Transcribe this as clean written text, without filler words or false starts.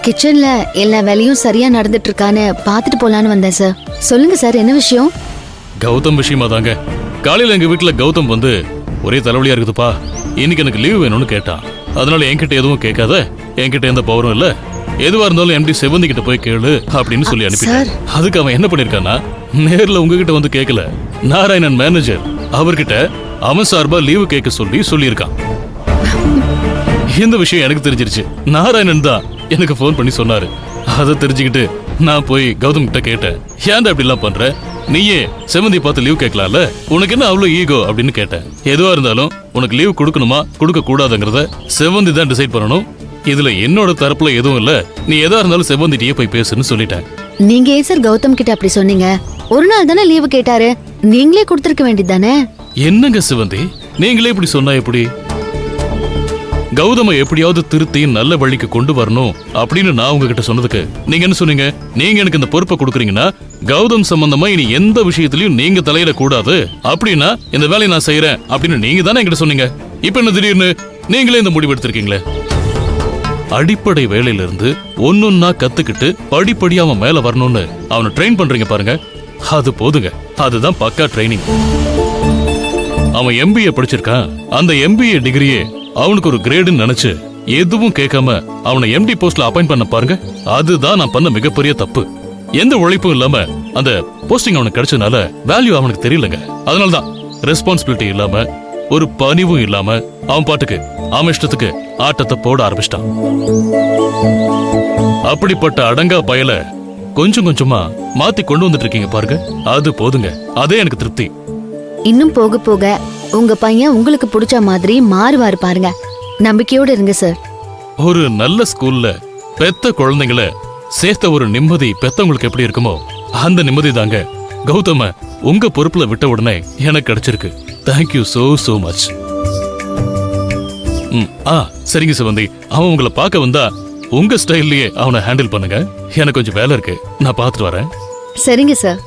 கிச்சன்ல எல்லா வேலையும் சரியா நடந்துட்டு இருக்கான்னு பாத்துட்டு போலான்னு வந்தேன் சார். சொல்லுங்க சார், என்ன விஷயம்? கௌதம் விஷயமா தாங்க. காலையில எங்க வீட்டுல கௌதம் வந்து ஒரே தலைவலியா இருக்குதுப்பா, இன்னைக்கு எனக்கு லீவ் வேணும்னு கேட்டான். அதனால என்கிட்ட எதுவும் கேட்காத, என்கிட்ட எந்த பவரும் இல்ல, எதுவா இருந்தாலும் எம்டி செவந்தி கிட்ட போய் கேளு அப்படின்னு சொல்லி அனுப்பிட்டான். அதுக்கு அவன் என்ன பண்ணிருக்கான்னா, நேர்ல உங்ககிட்ட வந்து கேட்கல, நாராயணன் மேனேஜர் அவர்கிட்ட அவன் சார்பா லீவு கேட்க சொல்லியிருக்கான். இந்த விஷயம் எனக்கு தெரிஞ்சிருச்சு. நாராயணன் தான் எனக்கு போன் பண்ணி சொன்னாரு. அதை தெரிஞ்சுக்கிட்டு நான் போய் கௌதம் கிட்ட கேட்டேன், ஏன்டா இப்படி எல்லாம் பண்ற, நீயே செவந்தி பார்த்து லீவ் கேட்கலாம்ல, உனக்கு என்ன அவ்வளவு ஈகோ அப்படின்னு கேட்டேன். எதுவா இருந்தாலும் உனக்கு லீவ் கொடுக்கணுமா கொடுக்க கூடாதுங்கிறத செவந்தி தான் டிசைட் பண்ணணும். இதுல என்னோட தரப்புல எதுவும் இல்ல, நீ எதா இருந்தாலும் செவந்திட்டியே போய் பேசுன்னு சொல்லிட்டேன். நீங்க ஏன் சார் கௌதம் கிட்ட அப்படி சொன்னீங்க? ஒரு நாள் தானே லீவு கேட்டாரு, நீங்களே கொடுத்திருக்க வேண்டியதானே? என்னங்க செவந்தி, நீங்களே இப்படி சொன்னா எப்படி? கௌதம எப்படியாவது திருத்தி நல்ல வழிக்கு கொண்டு வரணும் அப்படின்னு நான் உங்ககிட்ட சொன்னதுக்கு நீங்க என்ன சொன்னீங்க? நீங்க எனக்கு இந்த பொறுப்பை கொடுக்குறீங்கன்னா கௌதம் சம்பந்தமா இனி எந்த விஷயத்திலயும் நீங்க தலையிட கூடாது, அப்படின்னா இந்த வேலையை நான் செய்யறேன் அப்படின்னு நீங்க தானே என்கிட்ட சொன்னீங்க. இப்ப என்ன திடீர்னு நீங்களே இந்த முடிவு எடுத்திருக்கீங்களே? அடிப்படை வேலையில இருந்து ஒன்னொன்னா கத்துக்கிட்டு படிப்படியா அவன் மேல வரணும்னு அவனை ட்ரெயின் பண்றீங்க பாருங்க, அது போதுங்க. அதுதான் பக்கா ட்ரைனிங். அவன் MBA படிச்சிருக்கான். அந்த MBA டிகிரியே அவனுக்கு ஒரு கிரேடுன்னு நினைச்சு எதுவும் கேட்காம அவனை MD போஸ்ட்ல அப்பாயிண்ட் பண்ண பாருங்க, அதுதான் நான் பண்ண மிகப்பெரிய தப்பு. எந்த உழைப்பும் இல்லாம அந்த போஸ்டிங் அவனுக்கு கிடைச்சதுனால வேல்யூ அவனுக்கு தெரியலங்க. அதனாலதான் ரெஸ்பான்சிபிலிட்டி இல்லாம ஒரு பணிவும் இல்லாம அவன் பாட்டுக்கு அவன் இஷ்டத்துக்கு ஆட்டத்தை போட ஆரம்பிச்சிட்டான். அப்படிப்பட்ட அடங்கா பயல கொஞ்சம் கொஞ்சமா மாத்தி கொண்டு வந்துட்டு இருக்கீங்க பாருங்க, அது போதுங்க. அதே எனக்கு திருப்தி. இன்னும் போக போக உங்க பையன் உங்களுக்கு பிடிச்ச மாதிரி மாறுவாரு பாருங்க, நம்பிக்கையோட இருங்க சார். ஒரு நல்ல ஸ்கூல்ல பெத்த குழந்தைங்களை சேர்த்த ஒரு நிம்மதி பெத்தவங்களுக்கு எப்படி இருக்குமோ அந்த நிம்மதி தாங்க கௌதம உங்க பொறுப்புல விட்ட உடனே எனக்கு கிடைச்சிருக்கு. Thank you so much. சரிங்க சிவந்தி, அவன் உங்களை பார்க்க வந்தா உங்க ஸ்டைல்லயே அவனை ஹேண்டில் பண்ணுங்க. எனக்கு கொஞ்சம் வேலை இருக்கு, நான் பார்த்துட்டு வரேன். சரிங்க சார்.